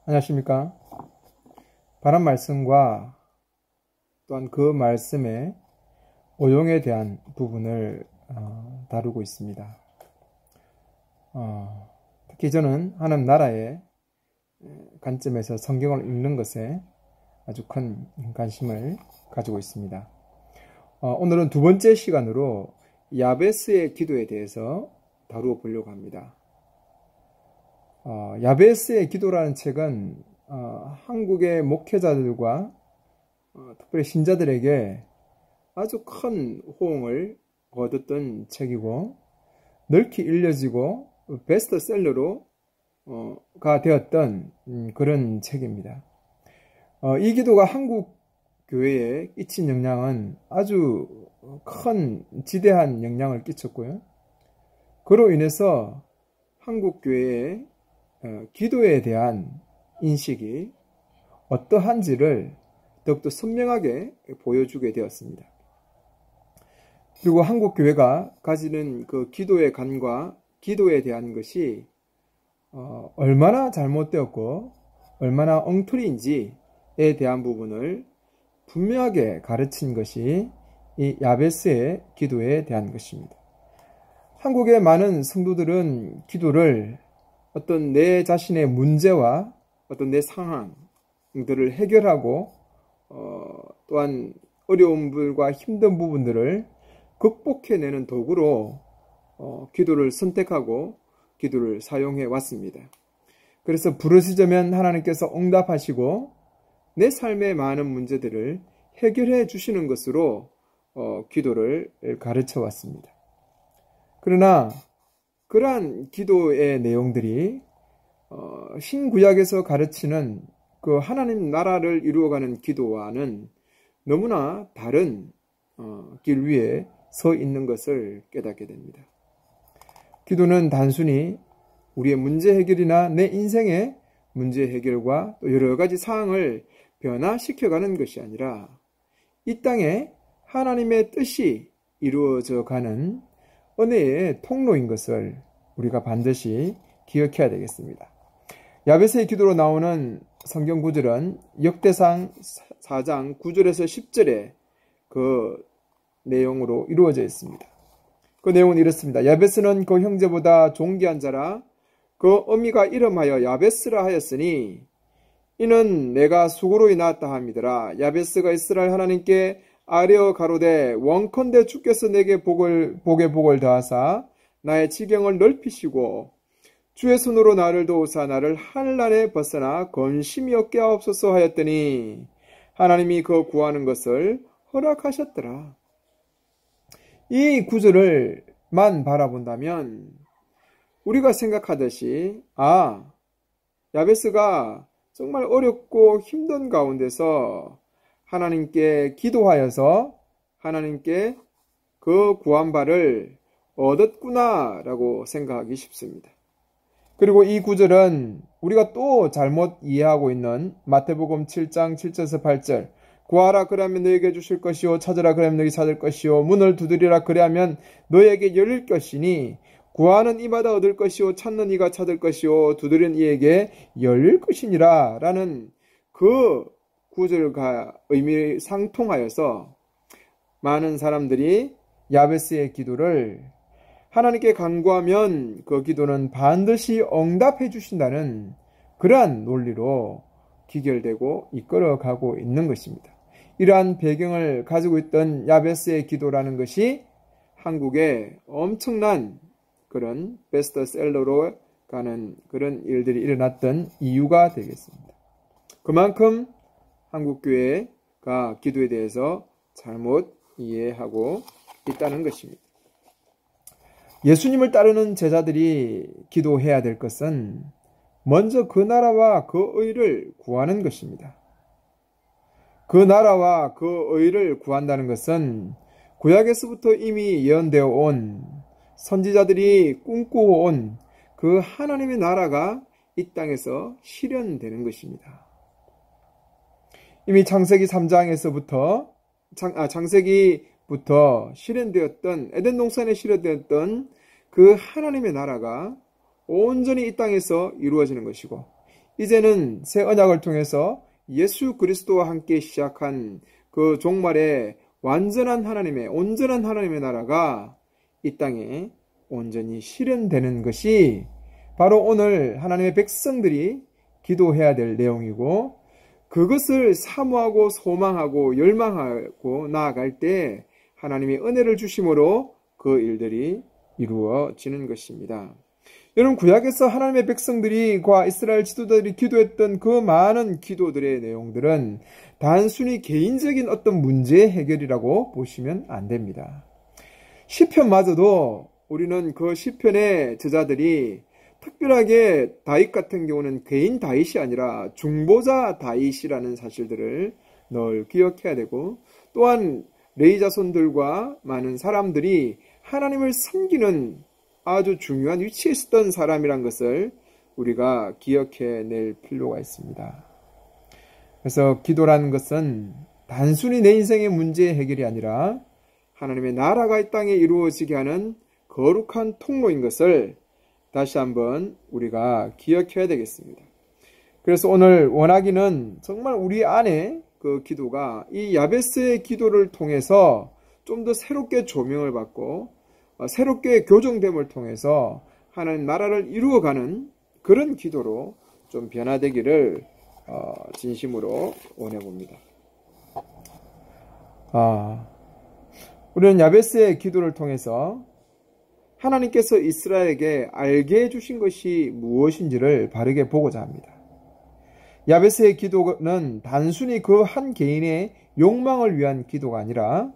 안녕하십니까? 바른 말씀과 또한 그 말씀의 오용에 대한 부분을 다루고 있습니다. 특히 저는 하나님 나라의 관점에서 성경을 읽는 것에 아주 큰 관심을 가지고 있습니다. 오늘은 두 번째 시간으로 야베스의 기도에 대해서 다루어 보려고 합니다. 야베스의 기도라는 책은 한국의 목회자들과 특별히 신자들에게 아주 큰 호응을 얻었던 책이고 넓게 읽혀지고 베스트셀러가 되었던 그런 책입니다. 이 기도가 한국 교회에 끼친 영향은 아주 큰 지대한 영향을 끼쳤고요. 그로 인해서 한국 교회의 기도에 대한 인식이 어떠한지를 더욱더 선명하게 보여주게 되었습니다. 그리고 한국 교회가 가지는 그 기도의 간과 기도에 대한 것이 얼마나 잘못되었고 얼마나 엉터리인지에 대한 부분을 분명하게 가르친 것이 이 야베스의 기도에 대한 것입니다. 한국의 많은 성도들은 기도를 어떤 내 자신의 문제와 어떤 내 상황들을 해결하고 또한 어려움들과 힘든 부분들을 극복해내는 도구로 기도를 선택하고 기도를 사용해 왔습니다. 그래서 부르짖으면 하나님께서 응답하시고 내 삶의 많은 문제들을 해결해 주시는 것으로 기도를 가르쳐 왔습니다. 그러나 그러한 기도의 내용들이 신구약에서 가르치는 그 하나님 나라를 이루어가는 기도와는 너무나 다른 길 위에 서 있는 것을 깨닫게 됩니다. 기도는 단순히 우리의 문제 해결이나 내 인생의 문제 해결과 또 여러 가지 사항을 변화시켜가는 것이 아니라 이 땅에 하나님의 뜻이 이루어져 가는 은혜의 통로인 것을 우리가 반드시 기억해야 되겠습니다. 야베스의 기도로 나오는 성경 구절은 역대상 4장 9절에서 10절의 그 내용으로 이루어져 있습니다. 그 내용은 이렇습니다. 야베스는 그 형제보다 존귀한 자라 그 어미가 이름하여 야베스라 하였으니 이는 내가 수고로 낳았다 함이더라. 야베스가 이스라엘 하나님께 아뢰어 가로되 원컨대 주께서 내게 복을 더하사 나의 지경을 넓히시고 주의 손으로 나를 도우사 나를 환난에 벗어나 건심이 없게 하옵소서 하였더니 하나님이 그 구하는 것을 허락하셨더라. 이 구절을만 바라본다면 우리가 생각하듯이 야베스가 정말 어렵고 힘든 가운데서 하나님께 기도하여서 하나님께 그 구한 바를 얻었구나 라고 생각하기 쉽습니다. 그리고 이 구절은 우리가 또 잘못 이해하고 있는 마태복음 7장 7절에서 8절 구하라 그리하면 너에게 주실 것이요 찾으라 그리하면 너에게 찾을 것이요 문을 두드리라 그리하면 너에게 열릴 것이니 구하는 이마다 얻을 것이요 찾는 이가 찾을 것이요 두드리는 이에게 열릴 것이니라 라는 그 구절과 의미상통하여서 많은 사람들이 야베스의 기도를 하나님께 간구하면 그 기도는 반드시 응답해 주신다는 그러한 논리로 기결되고 이끌어가고 있는 것입니다. 이러한 배경을 가지고 있던 야베스의 기도라는 것이 한국에 엄청난 그런 베스트셀러로 가는 그런 일들이 일어났던 이유가 되겠습니다. 그만큼 한국교회가 기도에 대해서 잘못 이해하고 있다는 것입니다. 예수님을 따르는 제자들이 기도해야 될 것은 먼저 그 나라와 그 의를 구하는 것입니다. 그 나라와 그 의를 구한다는 것은 구약에서부터 이미 예언되어 온 선지자들이 꿈꾸어온 그 하나님의 나라가 이 땅에서 실현되는 것입니다. 이미 창세기 3장에서부터 창세기부터 실현되었던 에덴 동산에 실현되었던 그 하나님의 나라가 온전히 이 땅에서 이루어지는 것이고 이제는 새 언약을 통해서 예수 그리스도와 함께 시작한 그 종말의 완전한 하나님의, 온전한 하나님의 나라가 이 땅에 온전히 실현되는 것이 바로 오늘 하나님의 백성들이 기도해야 될 내용이고, 그것을 사모하고 소망하고 열망하고 나아갈 때 하나님의 은혜를 주심으로 그 일들이 이루어지는 것입니다. 여러분, 구약에서 하나님의 백성들과 이스라엘 지도자들이 기도했던 그 많은 기도들의 내용들은 단순히 개인적인 어떤 문제의 해결이라고 보시면 안 됩니다. 시편마저도 우리는 그 시편의 저자들이 특별하게 다윗 같은 경우는 개인 다윗이 아니라 중보자 다윗이라는 사실들을 늘 기억해야 되고, 또한 레위 자손들과 많은 사람들이 하나님을 섬기는 아주 중요한 위치에 있었던 사람이란 것을 우리가 기억해낼 필요가 있습니다. 그래서 기도라는 것은 단순히 내 인생의 문제의 해결이 아니라 하나님의 나라가 이 땅에 이루어지게 하는 거룩한 통로인 것을 다시 한번 우리가 기억해야 되겠습니다. 그래서 오늘 원하기는 정말 우리 안에 그 기도가 이 야베스의 기도를 통해서 좀 더 새롭게 조명을 받고 새롭게 교정됨을 통해서 하나님 나라를 이루어가는 그런 기도로 좀 변화되기를 진심으로 원해봅니다. 우리는 야베스의 기도를 통해서 하나님께서 이스라엘에게 알게 해주신 것이 무엇인지를 바르게 보고자 합니다. 야베스의 기도는 단순히 그 한 개인의 욕망을 위한 기도가 아니라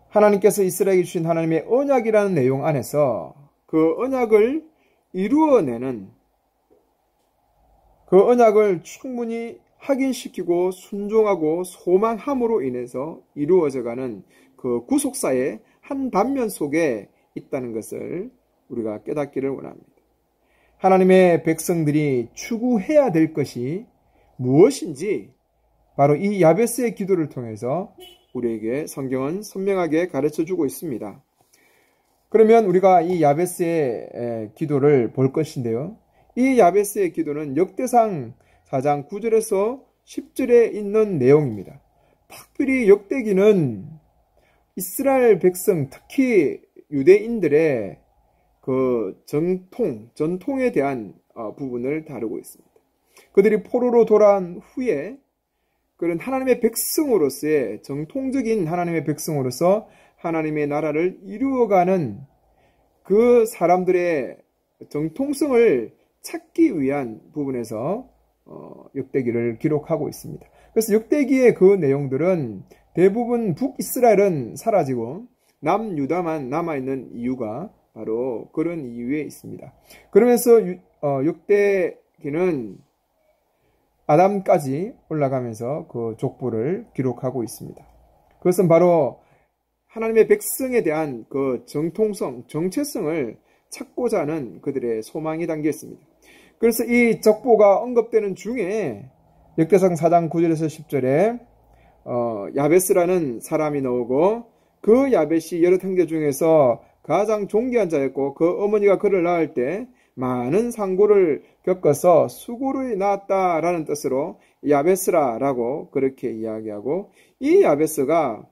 하나님께서 이스라엘에게 주신 하나님의 언약이라는 내용 안에서 그 언약을 이루어내는, 그 언약을 충분히 확인시키고 순종하고 소망함으로 인해서 이루어져가는 그 구속사의 한 단면 속에 있다는 것을 우리가 깨닫기를 원합니다. 하나님의 백성들이 추구해야 될 것이 무엇인지 바로 이 야베스의 기도를 통해서 우리에게 성경은 선명하게 가르쳐주고 있습니다. 그러면 우리가 이 야베스의 기도를 볼 것인데요. 이 야베스의 기도는 역대상 4장 9절에서 10절에 있는 내용입니다. 특별히 역대기는 이스라엘 백성, 특히 유대인들의 그 전통에 대한 부분을 다루고 있습니다. 그들이 포로로 돌아온 후에 그런 하나님의 백성으로서의 정통적인 하나님의 백성으로서 하나님의 나라를 이루어가는 그 사람들의 정통성을 찾기 위한 부분에서 역대기를 기록하고 있습니다. 그래서 역대기의 그 내용들은 대부분 북이스라엘은 사라지고 남유다만 남아있는 이유가 바로 그런 이유에 있습니다. 그러면서 역대기는 아담까지 올라가면서 그 족보를 기록하고 있습니다. 그것은 바로 하나님의 백성에 대한 그 정통성, 정체성을 찾고자 하는 그들의 소망이 담겨 있습니다. 그래서 이 족보가 언급되는 중에 역대상 4장 9절에서 10절에 야베스라는 사람이 나오고, 그 야벳이 여러 형제 중에서 가장 존귀한 자였고 그 어머니가 그를 낳을 때 많은 상고를 겪어서 수고를 낳았다라는 뜻으로 야베스라라고 그렇게 이야기하고, 이 야베스가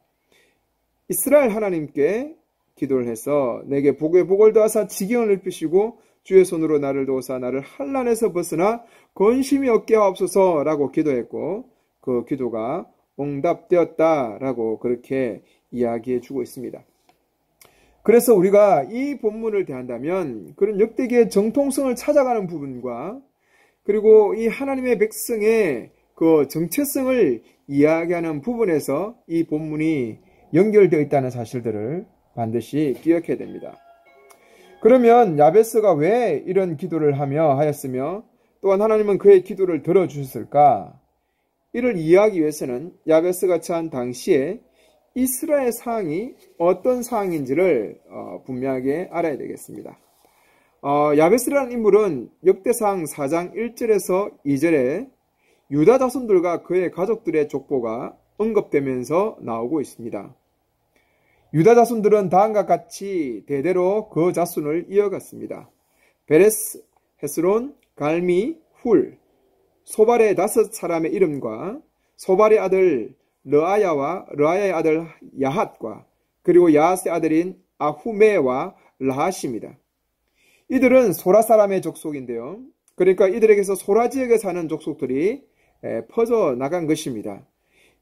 이스라엘 하나님께 기도를 해서 내게 복의 복을 더하사 지경을 넓히시고 주의 손으로 나를 도우사 나를 환난에서 벗어나 권심이 얻게 하옵소서라고 기도했고, 그 기도가 응답되었다라고 그렇게 이야기해 주고 있습니다. 그래서 우리가 이 본문을 대한다면 그런 역대기의 정통성을 찾아가는 부분과 그리고 이 하나님의 백성의 그 정체성을 이야기하는 부분에서 이 본문이 연결되어 있다는 사실들을 반드시 기억해야 됩니다. 그러면 야베스가 왜 이런 기도를 하였으며 또한 하나님은 그의 기도를 들어주셨을까? 이를 이해하기 위해서는 야베스가 처한 당시에 이스라엘 상황이 어떤 상황인지를 분명하게 알아야 되겠습니다. 야베스라는 인물은 역대상 4장 1절에서 2절에 유다 자손들과 그의 가족들의 족보가 언급되면서 나오고 있습니다. 유다 자손들은 다음과 같이 대대로 그 자손을 이어갔습니다. 베레스, 헤스론, 갈미, 훌, 소발의 5사람의 이름과 소발의 아들 르아야와 르아야의 아들 야핫과 그리고 야핫의 아들인 아후메와 라핫입니다. 이들은 소라 사람의 족속인데요. 그러니까 이들에게서 소라 지역에 사는 족속들이 퍼져 나간 것입니다.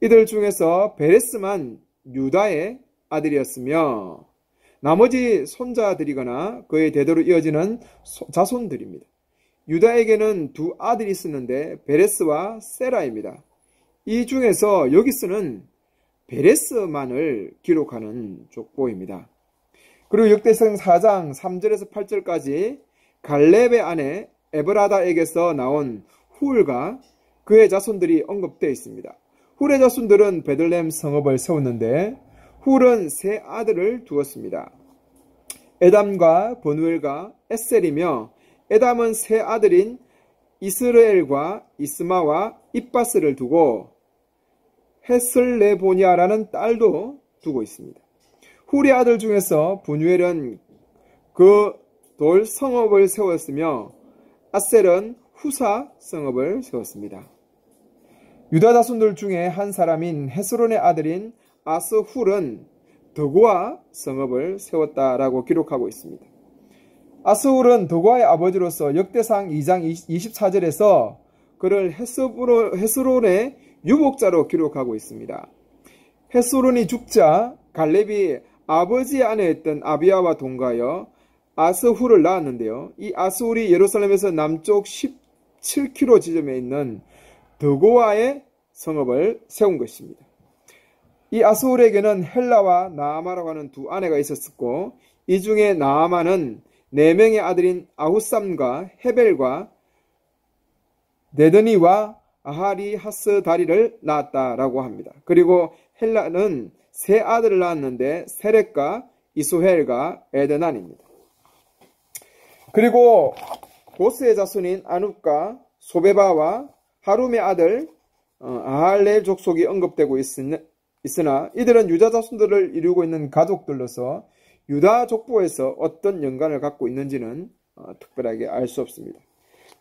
이들 중에서 베레스만 유다의 아들이었으며 나머지 손자들이거나 그의 대대로 이어지는 자손들입니다. 유다에게는 2 아들이 있었는데 베레스와 세라입니다. 이 중에서 여기서는 베레스만을 기록하는 족보입니다. 그리고 역대상 4장 3절에서 8절까지 갈렙의 아내 에브라다에게서 나온 훌과 그의 자손들이 언급되어 있습니다. 훌의 자손들은 베들레헴 성읍을 세웠는데 훌은 3 아들을 두었습니다. 에담과 버누엘과 에셀이며 에담은 3 아들인 이스르엘과 이스마와 입바스를 두고 헤슬레보니아라는 딸도 두고 있습니다. 훌의 아들 중에서 분유엘은 그 돌 성읍을 세웠으며 아셀은 후사 성읍을 세웠습니다. 유다 자손들 중에 한 사람인 헤스론의 아들인 아스훌은 더고아 성읍을 세웠다라고 기록하고 있습니다. 아스훌은 더고아의 아버지로서 역대상 2장 24절에서 그를 헤스론의 유복자로 기록하고 있습니다. 헤스론이 죽자 갈렙이 아버지의 아내였던 아비야와 동거하여 아스훌을 낳았는데요. 이 아스훌이 예루살렘에서 남쪽 17km 지점에 있는 더고아의 성읍을 세운 것입니다. 이 아스훌에게는 헬라와 나아마라고 하는 2 아내가 있었고 이 중에 나아마는 4명의 아들인 아후삼과 헤벨과 네드니와 아하리 하스다리를 낳았다라고 합니다. 그리고 헬라는 3 아들을 낳았는데 세렉과 이소헬과 에드난입니다. 그리고 보스의 자손인 아눕과 소베바와 하룸의 아들 아할렐 족속이 언급되고 있으나 이들은 유다 자손들을 이루고 있는 가족들로서 유다 족보에서 어떤 연관을 갖고 있는지는 특별하게 알 수 없습니다.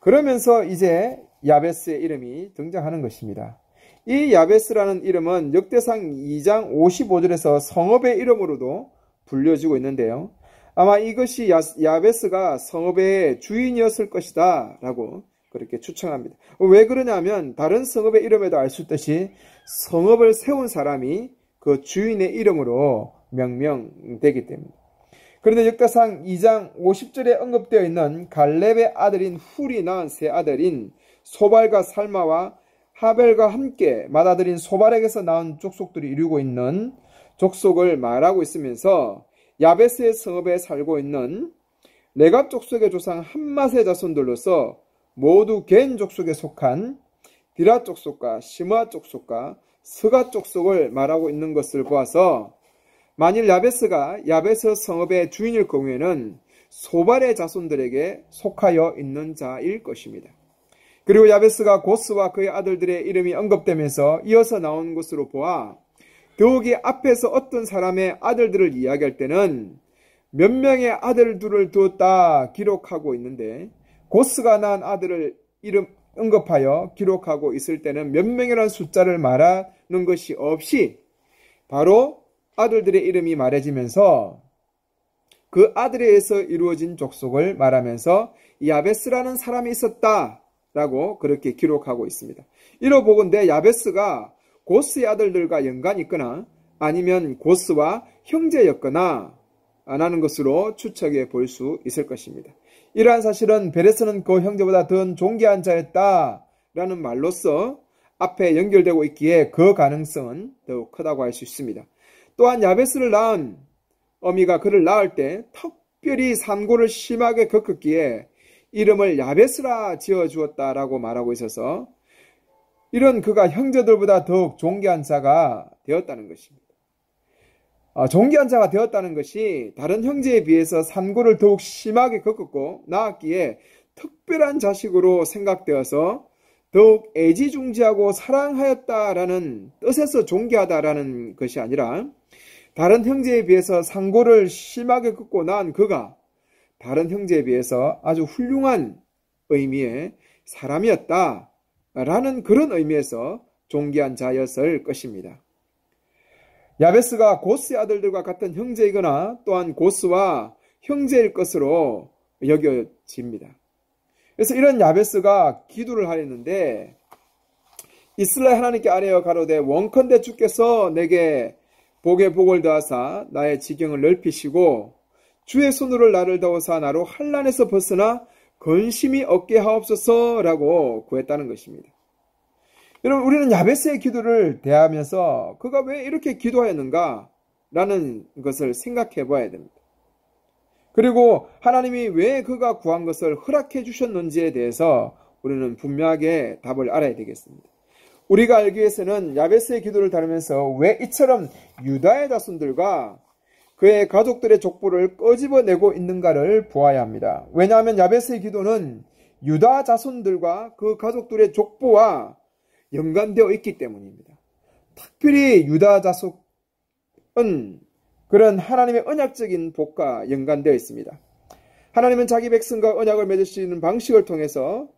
그러면서 이제 야베스의 이름이 등장하는 것입니다. 이 야베스라는 이름은 역대상 2장 55절에서 성읍의 이름으로도 불려지고 있는데요. 아마 이것이 야베스가 성읍의 주인이었을 것이다 라고 그렇게 추측합니다. 왜 그러냐면 다른 성읍의 이름에도 알 수 있듯이 성읍을 세운 사람이 그 주인의 이름으로 명명되기 때문입니다. 그런데 역대상 2장 50절에 언급되어 있는 갈렙의 아들인 훌이 낳은 3 아들인 소발과 살마와 하벨과 함께 맏아들인 소발에게서 낳은 족속들이 이루고 있는 족속을 말하고 있으면서 야베스의 성읍에 살고 있는 레갑 족속의 조상 함맛의 자손들로서 모두 겐 족속에 속한 디라 족속과 시므아 족속과 스가 족속을 말하고 있는 것을 보아서 만일 야베스가 야베스 성읍의 주인일 경우에는 소발의 자손들에게 속하여 있는 자일 것입니다. 그리고 야베스가 고스와 그의 아들들의 이름이 언급되면서 이어서 나온 것으로 보아 더욱이 앞에서 어떤 사람의 아들들을 이야기할 때는 몇 명의 아들들을 두었다 기록하고 있는데 고스가 낳은 아들을 이름 언급하여 기록하고 있을 때는 몇 명이라는 숫자를 말하는 것이 없이 바로 아들들의 이름이 말해지면서 그 아들에 의해서 이루어진 족속을 말하면서 야베스라는 사람이 있었다라고 그렇게 기록하고 있습니다. 이로 보건대 야베스가 고스의 아들들과 연관이 있거나 아니면 고스와 형제였거나 안 하는 것으로 추측해 볼 수 있을 것입니다. 이러한 사실은 베레스는 그 형제보다 더 존귀한 자였다라는 말로서 앞에 연결되고 있기에 그 가능성은 더욱 크다고 할 수 있습니다. 또한 야베스를 낳은 어미가 그를 낳을 때 특별히 산고를 심하게 겪었기에 이름을 야베스라 지어주었다라고 말하고 있어서 이런 그가 형제들보다 더욱 존귀한 자가 되었다는 것입니다. 존귀한 자가 되었다는 것이 다른 형제에 비해서 산고를 더욱 심하게 겪었고 낳았기에 특별한 자식으로 생각되어서 더욱 애지중지하고 사랑하였다라는 뜻에서 존귀하다라는 것이 아니라 다른 형제에 비해서 산고를 심하게 겪고 낳은 그가 다른 형제에 비해서 아주 훌륭한 의미의 사람이었다 라는 그런 의미에서 존귀한 자였을 것입니다. 야베스가 고스의 아들들과 같은 형제이거나 또한 고스와 형제일 것으로 여겨집니다. 그래서 이런 야베스가 기도를 하였는데 이스라엘 하나님께 아뢰어 가로되 원컨대 주께서 내게 복에 복을 더하사 나의 지경을 넓히시고 주의 손으로 나를 더우사 나로 환난에서 벗어나 건심이 얻게 하옵소서라고 구했다는 것입니다. 여러분, 우리는 야베스의 기도를 대하면서 그가 왜 이렇게 기도하였는가 라는 것을 생각해 봐야 됩니다. 그리고 하나님이 왜 그가 구한 것을 허락해 주셨는지에 대해서 우리는 분명하게 답을 알아야 되겠습니다. 우리가 알기 위해서는 야베스의 기도를 다루면서 왜 이처럼 유다의 자손들과 그의 가족들의 족보를 끄집어내고 있는가를 보아야 합니다. 왜냐하면 야베스의 기도는 유다 자손들과 그 가족들의 족보와 연관되어 있기 때문입니다. 특별히 유다 자손은 그런 하나님의 언약적인 복과 연관되어 있습니다. 하나님은 자기 백성과 언약을 맺으시는 방식을 통해서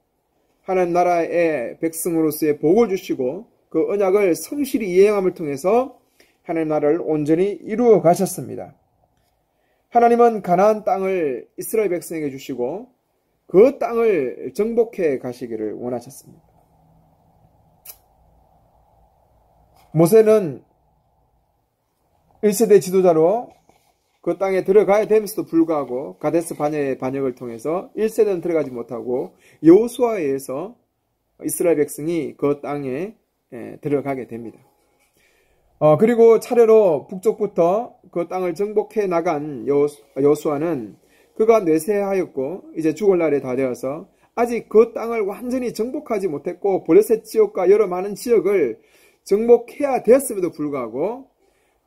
하나님 나라의 백성으로서의 복을 주시고 그 언약을 성실히 이행함을 통해서 하나님 나라를 온전히 이루어 가셨습니다. 하나님은 가나안 땅을 이스라엘 백성에게 주시고 그 땅을 정복해 가시기를 원하셨습니다. 모세는 1세대 지도자로 그 땅에 들어가야 됨에도 불구하고 가데스 바네의 반역을 통해서 1세대는 들어가지 못하고 여호수아에 의해서 이스라엘 백성이 그 땅에 들어가게 됩니다. 그리고 차례로 북쪽부터 그 땅을 정복해 나간 여호수아는 그가 뇌세하였고 이제 죽을 날에 다 되어서 아직 그 땅을 완전히 정복하지 못했고 블레셋 지역과 여러 많은 지역을 정복해야 되었음에도 불구하고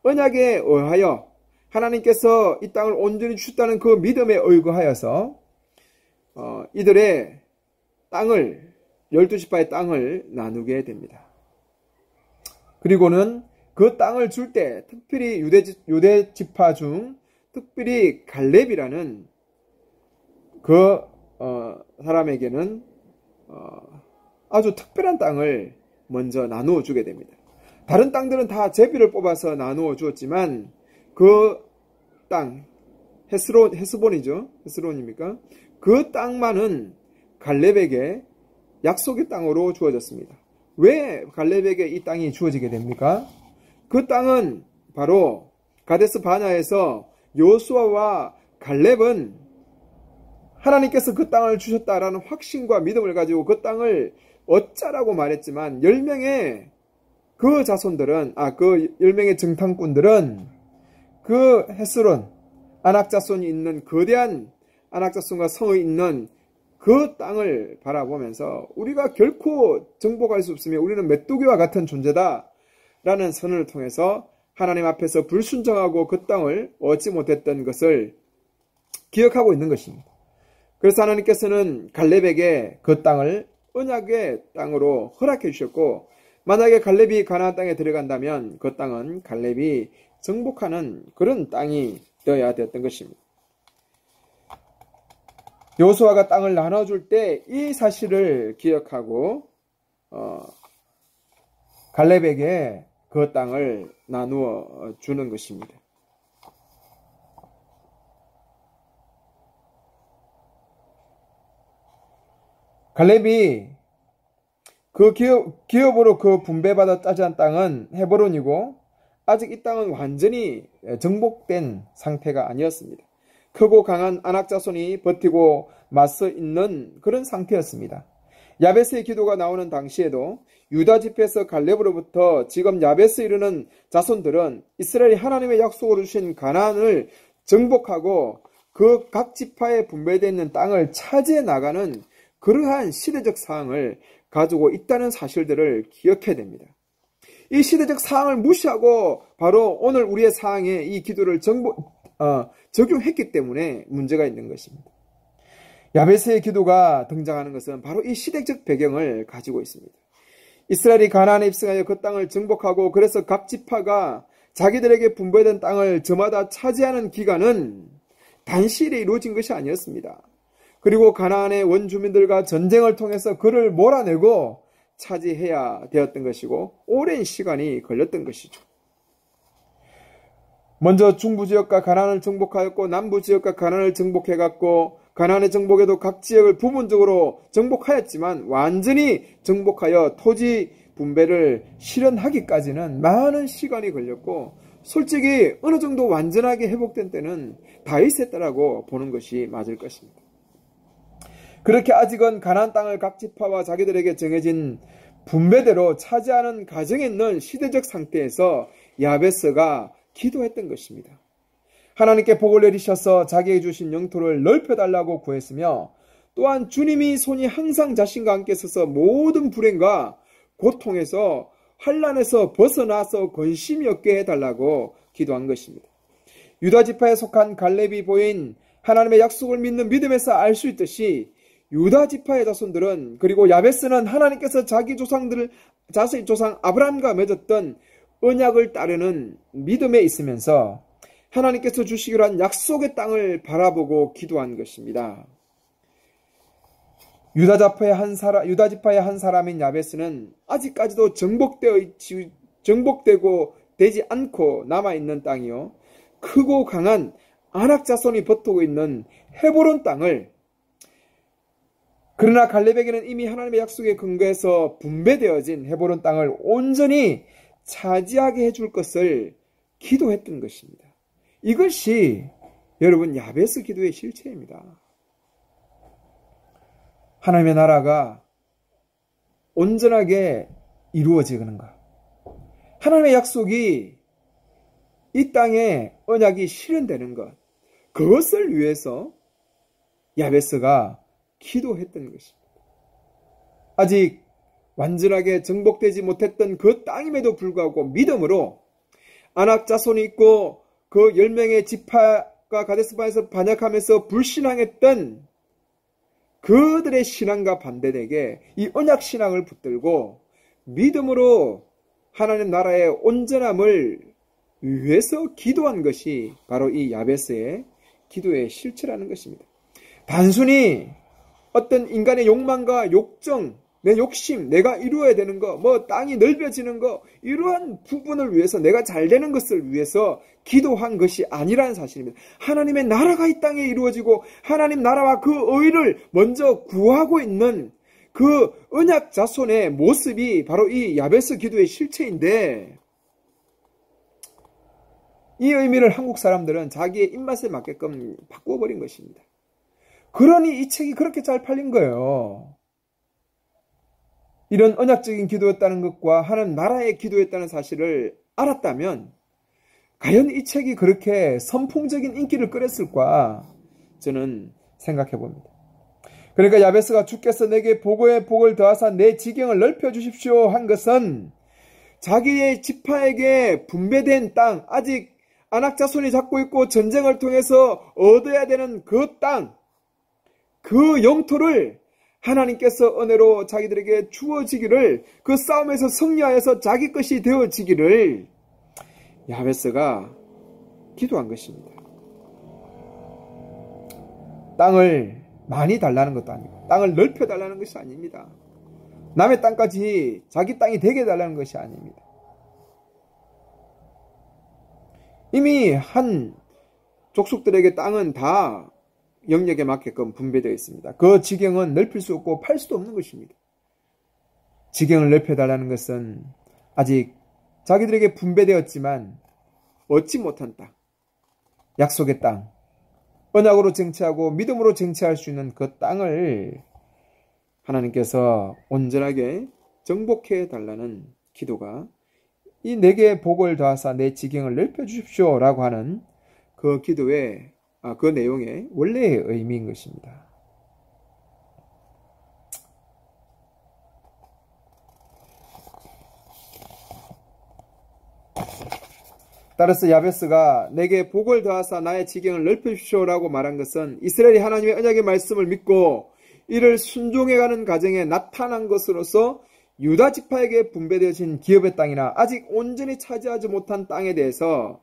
언약에 의하여 하나님께서 이 땅을 온전히 주셨다는 그 믿음에 의거하여서 이들의 땅을 12지파의 땅을 나누게 됩니다. 그리고는 그 땅을 줄 때 특별히 유대 지파 중 특별히 갈렙이라는 그 사람에게는 아주 특별한 땅을 먼저 나누어 주게 됩니다. 다른 땅들은 다 제비를 뽑아서 나누어 주었지만 그 땅, 헤스본이죠. 헤스론입니까? 그 땅만은 갈렙에게 약속의 땅으로 주어졌습니다. 왜 갈렙에게 이 땅이 주어지게 됩니까? 그 땅은 바로 가데스 바냐에서 여호수아와 갈렙은 하나님께서 그 땅을 주셨다라는 확신과 믿음을 가지고 그 땅을 얻자라고 말했지만 10명의 그 자손들은 그 10명의 정탐꾼들은 그 헤스론 안악자손이 있는 거대한 안악자손과 성이 있는 그 땅을 바라보면서 우리가 결코 정복할 수 없으며 우리는 메뚜기와 같은 존재다라는 선언을 통해서 하나님 앞에서 불순종하고 그 땅을 얻지 못했던 것을 기억하고 있는 것입니다. 그래서 하나님께서는 갈렙에게 그 땅을 언약의 땅으로 허락해 주셨고 만약에 갈렙이 가나안 땅에 들어간다면 그 땅은 갈렙이 정복하는 그런 땅이 되어야 되었던 것입니다. 여호수아가 땅을 나눠줄 때 이 사실을 기억하고 갈렙에게 그 땅을 나누어 주는 것입니다. 갈렙이 그 기업으로 그 분배받아 차지한 땅은 헤브론이고 아직 이 땅은 완전히 정복된 상태가 아니었습니다. 크고 강한 안악자손이 버티고 맞서 있는 그런 상태였습니다. 야베스의 기도가 나오는 당시에도 유다 지파에서 갈렙으로부터 지금 야베스에 이르는 자손들은 이스라엘이 하나님의 약속으로 주신 가나안을 정복하고 그 각 지파에 분배되어 있는 땅을 차지해 나가는 그러한 시대적 사항을 가지고 있다는 사실들을 기억해야 됩니다. 이 시대적 사항을 무시하고 바로 오늘 우리의 상황에 이 기도를 적용했기 때문에 문제가 있는 것입니다. 야베스의 기도가 등장하는 것은 바로 이 시대적 배경을 가지고 있습니다. 이스라엘이 가나안에 입성하여 그 땅을 정복하고 그래서 각 지파가 자기들에게 분배된 땅을 저마다 차지하는 기간은 단시일에 이루어진 것이 아니었습니다. 그리고 가나안의 원주민들과 전쟁을 통해서 그를 몰아내고 차지해야 되었던 것이고 오랜 시간이 걸렸던 것이죠. 먼저 중부지역과 가나안을 정복하였고 남부지역과 가나안을 정복해갔고 가나안의 정복에도 각 지역을 부분적으로 정복하였지만 완전히 정복하여 토지 분배를 실현하기까지는 많은 시간이 걸렸고 솔직히 어느 정도 완전하게 회복된 때는 다윗의 때라고 보는 것이 맞을 것입니다. 그렇게 아직은 가나안 땅을 각 지파와 자기들에게 정해진 분배대로 차지하는 과정에 있는 시대적 상태에서 야베스가 기도했던 것입니다. 하나님께 복을 내리셔서 자기에게 주신 영토를 넓혀달라고 구했으며 또한 주님이 손이 항상 자신과 함께 있어서 모든 불행과 고통에서 환난에서 벗어나서 권심이 없게 해달라고 기도한 것입니다. 유다 지파에 속한 갈렙이 보인 하나님의 약속을 믿는 믿음에서 알 수 있듯이 유다 지파의 자손들은 그리고 야베스는 하나님께서 자기 조상 아브라함과 맺었던 언약을 따르는 믿음에 있으면서 하나님께서 주시기로 한 약속의 땅을 바라보고 기도한 것입니다. 유다 지파의 한 사람인 야베스는 아직까지도 정복되고 되지 않고 남아있는 땅이요 크고 강한 아낙 자손이 버티고 있는 헤브론 땅을 그러나 갈렙에게는 이미 하나님의 약속에 근거해서 분배되어진 헤브론 땅을 온전히 차지하게 해줄 것을 기도했던 것입니다. 이것이 여러분 야베스 기도의 실체입니다. 하나님의 나라가 온전하게 이루어지는 것. 하나님의 약속이 이 땅에 언약이 실현되는 것. 그것을 위해서 야베스가 기도했던 것입니다. 아직 완전하게 정복되지 못했던 그 땅임에도 불구하고 믿음으로 아낙 자손이 있고 그 10명의 지파가 가데스바네에서 반역하면서 불신앙했던 그들의 신앙과 반대되게 이 언약 신앙을 붙들고 믿음으로 하나님 나라의 온전함을 위해서 기도한 것이 바로 이 야베스의 기도의 실체라는 것입니다. 단순히 어떤 인간의 욕망과 욕정, 내 욕심, 내가 이루어야 되는 거, 땅이 넓어지는 거, 이러한 부분을 위해서 내가 잘 되는 것을 위해서 기도한 것이 아니라는 사실입니다. 하나님의 나라가 이 땅에 이루어지고 하나님 나라와 그 의를 먼저 구하고 있는 그 언약 자손의 모습이 바로 이 야베스 기도의 실체인데 이 의미를 한국 사람들은 자기의 입맛에 맞게끔 바꿔버린 것입니다. 그러니 이 책이 그렇게 잘 팔린 거예요. 이런 언약적인 기도였다는 것과 하나님 나라의 기도였다는 사실을 알았다면 과연 이 책이 그렇게 선풍적인 인기를 끌었을까 저는 생각해 봅니다. 그러니까 야베스가 주께서 내게 복을 더하사 내 지경을 넓혀 주십시오 한 것은 자기의 지파에게 분배된 땅, 아직 아낙 자손이 잡고 있고 전쟁을 통해서 얻어야 되는 그 땅, 그 영토를 하나님께서 은혜로 자기들에게 주어지기를, 그 싸움에서 승리하여서 자기 것이 되어지기를 야베스가 기도한 것입니다. 땅을 많이 달라는 것도 아니고 땅을 넓혀달라는 것이 아닙니다. 남의 땅까지 자기 땅이 되게 해달라는 것이 아닙니다. 이미 한 족속들에게 땅은 다 영역에 맞게끔 분배되어 있습니다. 그 지경은 넓힐 수 없고 팔 수도 없는 것입니다. 지경을 넓혀달라는 것은 아직 자기들에게 분배되었지만 얻지 못한 땅, 약속의 땅, 언약으로 쟁취하고 믿음으로 쟁취할 수 있는 그 땅을 하나님께서 온전하게 정복해 달라는 기도가 이 내게 복을 더하사 내 지경을 넓혀 주십시오 라고 하는 그 기도의 그 내용의 원래의 의미인 것입니다. 따라서 야베스가 내게 복을 더하사 나의 지경을 넓히십시오 라고 말한 것은 이스라엘이 하나님의 언약의 말씀을 믿고 이를 순종해가는 과정에 나타난 것으로서 유다 지파에게 분배되어진 기업의 땅이나 아직 온전히 차지하지 못한 땅에 대해서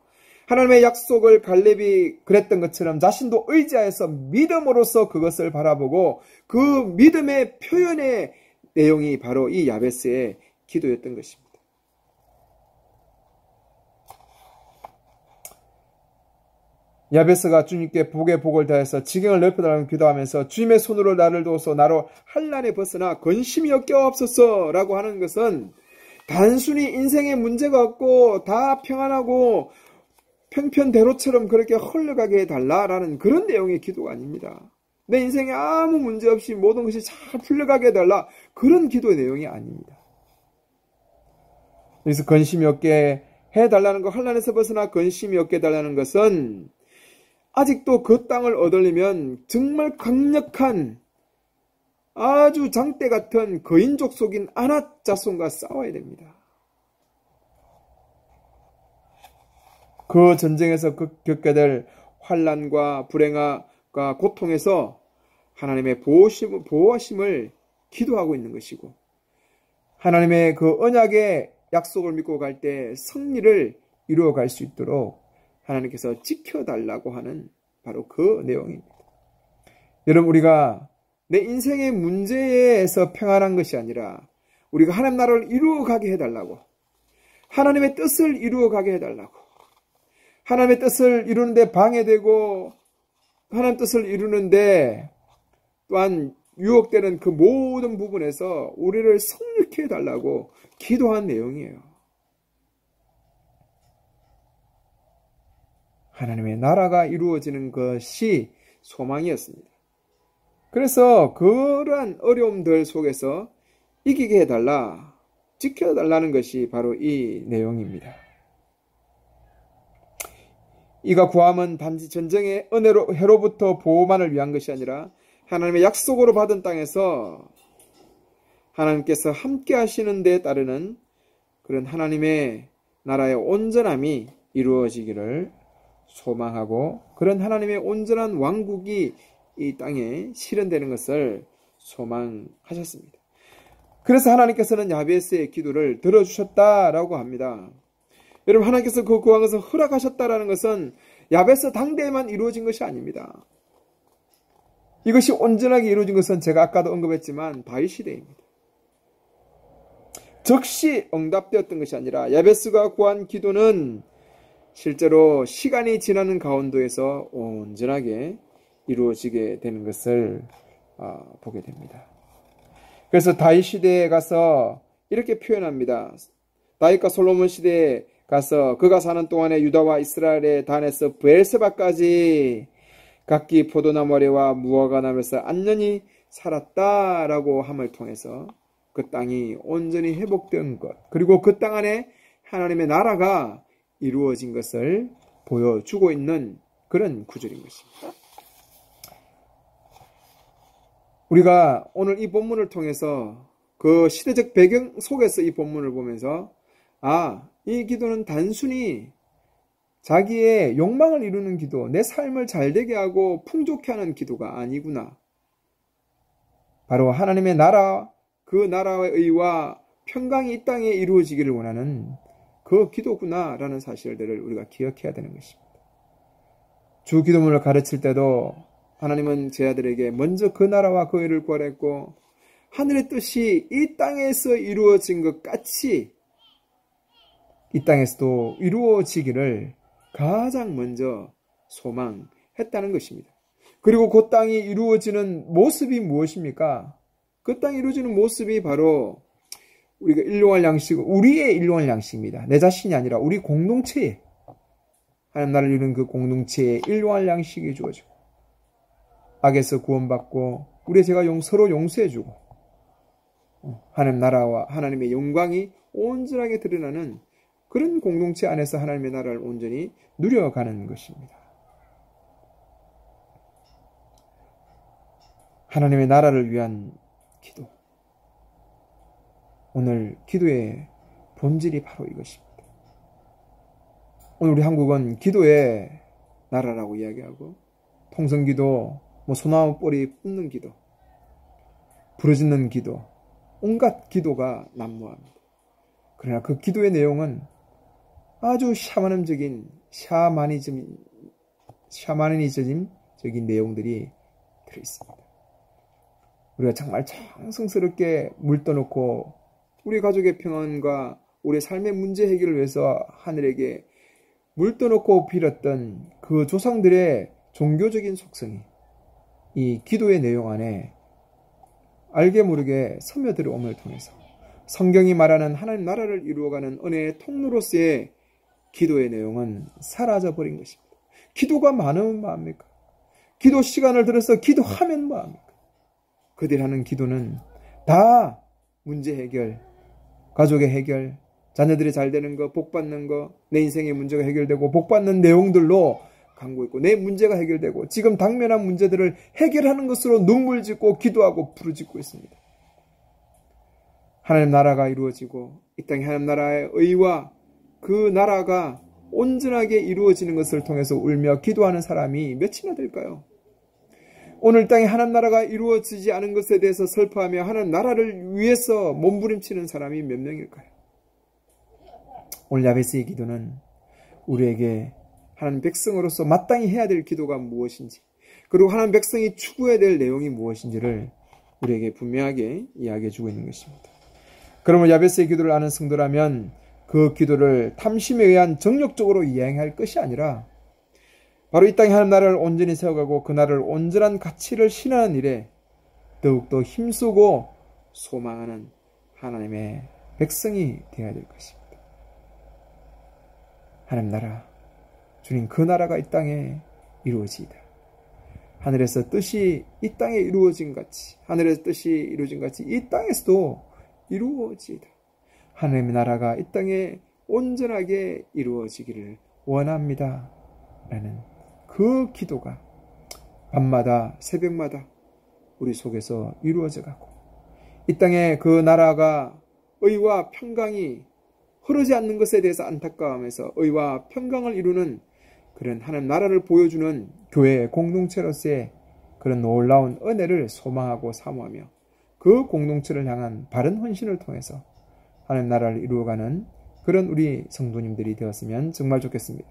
하나님의 약속을 갈렙이 그랬던 것처럼 자신도 의지하여서 믿음으로써 그것을 바라보고 그 믿음의 표현의 내용이 바로 이 야베스의 기도였던 것입니다. 야베스가 주님께 복에 복을 다해서 지경을 넓혀달라고 기도하면서 주님의 손으로 나를 도우소 나로 환난에 벗어나 근심이 엮여없소서 라고 하는 것은 단순히 인생에 문제가 없고 다 평안하고 평편대로처럼 그렇게 흘러가게 해달라라는 그런 내용의 기도가 아닙니다. 내 인생에 아무 문제 없이 모든 것이 잘 풀려가게 해달라 그런 기도의 내용이 아닙니다. 그래서 근심이 없게 해달라는 것, 환난에서 벗어나 근심이 없게 해달라는 것은 아직도 그 땅을 얻으려면 정말 강력한 아주 장대 같은 거인족 속인 아낙 자손과 싸워야 됩니다. 그 전쟁에서 겪게 될 환난과 불행과 고통에서 하나님의 보호하심을 기도하고 있는 것이고 하나님의 그 언약의 약속을 믿고 갈 때 승리를 이루어갈 수 있도록 하나님께서 지켜달라고 하는 바로 그 내용입니다. 여러분 우리가 내 인생의 문제에서 평안한 것이 아니라 우리가 하나님 나라를 이루어가게 해달라고 하나님의 뜻을 이루어가게 해달라고 하나님의 뜻을 이루는데 방해되고 하나님 뜻을 이루는데 또한 유혹되는 그 모든 부분에서 우리를 성립해 달라고 기도한 내용이에요. 하나님의 나라가 이루어지는 것이 소망이었습니다. 그래서 그러한 어려움들 속에서 이기게 해달라, 지켜달라는 것이 바로 이 내용입니다. 이가 구함은 단지 전쟁의 해로부터 보호만을 위한 것이 아니라 하나님의 약속으로 받은 땅에서 하나님께서 함께 하시는 데 따르는 그런 하나님의 나라의 온전함이 이루어지기를 소망하고 그런 하나님의 온전한 왕국이 이 땅에 실현되는 것을 소망하셨습니다. 그래서 하나님께서는 야베스의 기도를 들어주셨다라고 합니다. 여러분 하나님께서 그 구한 것을 허락하셨다라는 것은 야베스 당대에만 이루어진 것이 아닙니다. 이것이 온전하게 이루어진 것은 제가 아까도 언급했지만 다윗 시대입니다. 즉시 응답되었던 것이 아니라 야베스가 구한 기도는 실제로 시간이 지나는 가운데에서 온전하게 이루어지게 되는 것을 보게 됩니다. 그래서 다윗 시대에 가서 이렇게 표현합니다. 다윗과 솔로몬 시대에 가서 그가 사는 동안에 유다와 이스라엘의 단에서 브엘세바까지 각기 포도나무 아래와 무화과 나무에서 안전히 살았다라고 함을 통해서 그 땅이 온전히 회복된 것 그리고 그 땅 안에 하나님의 나라가 이루어진 것을 보여주고 있는 그런 구절인 것입니다. 우리가 오늘 이 본문을 통해서 그 시대적 배경 속에서 이 본문을 보면서 이 기도는 단순히 자기의 욕망을 이루는 기도, 내 삶을 잘되게 하고 풍족케 하는 기도가 아니구나. 바로 하나님의 나라, 그 나라의 의와 평강이 이 땅에 이루어지기를 원하는 그 기도구나라는 사실들을 우리가 기억해야 되는 것입니다. 주 기도문을 가르칠 때도 하나님은 제 아들에게 먼저 그 나라와 그 의를 구하랬고 하늘의 뜻이 이 땅에서 이루어진 것 같이 이 땅에서도 이루어지기를 가장 먼저 소망했다는 것입니다. 그리고 그 땅이 이루어지는 모습이 무엇입니까? 그 땅이 이루어지는 모습이 바로 우리가 일용할 양식, 우리의 일용할 양식입니다. 내 자신이 아니라 우리 공동체에 하나님 나라를 이루는 그 공동체에 일용할 양식이 주어지고 악에서 구원받고 우리의 죄가 서로 용서해주고 하나님 나라와 하나님의 영광이 온전하게 드러나는 그런 공동체 안에서 하나님의 나라를 온전히 누려가는 것입니다. 하나님의 나라를 위한 기도. 오늘 기도의 본질이 바로 이것입니다. 오늘 우리 한국은 기도의 나라라고 이야기하고 통성기도, 소나무 뿌리 뿜는 기도, 부르짖는 기도, 온갖 기도가 난무합니다. 그러나 그 기도의 내용은 아주 샤머즘적인 샤머니즘적인 내용들이 들어있습니다. 우리가 정말 정성스럽게 물 떠놓고 우리 가족의 평안과 우리 삶의 문제 해결을 위해서 하늘에게 물 떠놓고 빌었던 그 조상들의 종교적인 속성이 이 기도의 내용 안에 알게 모르게 스며들어옴을 통해서 성경이 말하는 하나님 나라를 이루어가는 은혜의 통로로서의 기도의 내용은 사라져버린 것입니다. 기도가 많으면 뭐합니까? 기도 시간을 들어서 기도하면 뭐합니까? 그들이 하는 기도는 다 문제 해결, 가족의 해결, 자녀들이 잘 되는 거, 복 받는 거, 내 인생의 문제가 해결되고 복 받는 내용들로 강고 있고 내 문제가 해결되고 지금 당면한 문제들을 해결하는 것으로 눈물 짓고 기도하고 부르짖고 있습니다. 하나님 나라가 이루어지고 이 땅에 하나님 나라의 의와 그 나라가 온전하게 이루어지는 것을 통해서 울며 기도하는 사람이 몇이나 될까요? 오늘 땅에 하나님 나라가 이루어지지 않은 것에 대해서 슬퍼하며 하나님 나라를 위해서 몸부림치는 사람이 몇 명일까요? 오늘 야베스의 기도는 우리에게 하나님 백성으로서 마땅히 해야 될 기도가 무엇인지, 그리고 하나님 백성이 추구해야 될 내용이 무엇인지를 우리에게 분명하게 이야기해 주고 있는 것입니다. 그러면 야베스의 기도를 아는 성도라면 그 기도를 탐심에 의한 정욕적으로 이행할 것이 아니라 바로 이 땅에 하나님 나라를 온전히 세워가고 그 나라를 온전한 가치를 신하는 일에 더욱더 힘쓰고 소망하는 하나님의 백성이 되어야 될 것입니다. 하나님 나라, 주님 그 나라가 이 땅에 이루어지이다. 하늘에서 뜻이 이 땅에 이루어진 같이, 하늘에서 뜻이 이루어진 같이 이 땅에서도 이루어지이다. 하나님의 나라가 이 땅에 온전하게 이루어지기를 원합니다. 라는 그 기도가 밤마다 새벽마다 우리 속에서 이루어져 가고 이 땅에 그 나라가 의와 평강이 흐르지 않는 것에 대해서 안타까워하면서 의와 평강을 이루는 그런 하나님 나라를 보여주는 교회의 공동체로서의 그런 놀라운 은혜를 소망하고 사모하며 그 공동체를 향한 바른 헌신을 통해서 하나님 나라를 이루어가는 그런 우리 성도님들이 되었으면 정말 좋겠습니다.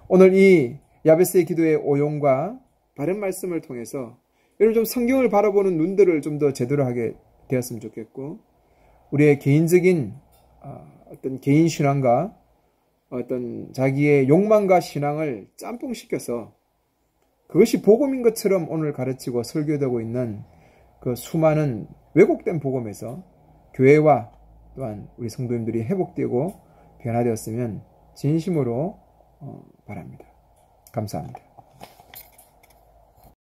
오늘 이 야베스의 기도의 오용과 바른 말씀을 통해서 여러분 좀 성경을 바라보는 눈들을 좀 더 제대로 하게 되었으면 좋겠고, 우리의 개인적인 어떤 개인 신앙과 어떤 자기의 욕망과 신앙을 짬뽕시켜서 그것이 복음인 것처럼 오늘 가르치고 설교되고 있는 그 수많은 왜곡된 복음에서 교회와 또한 우리 성도님들이 회복되고 변화되었으면 진심으로 바랍니다. 감사합니다.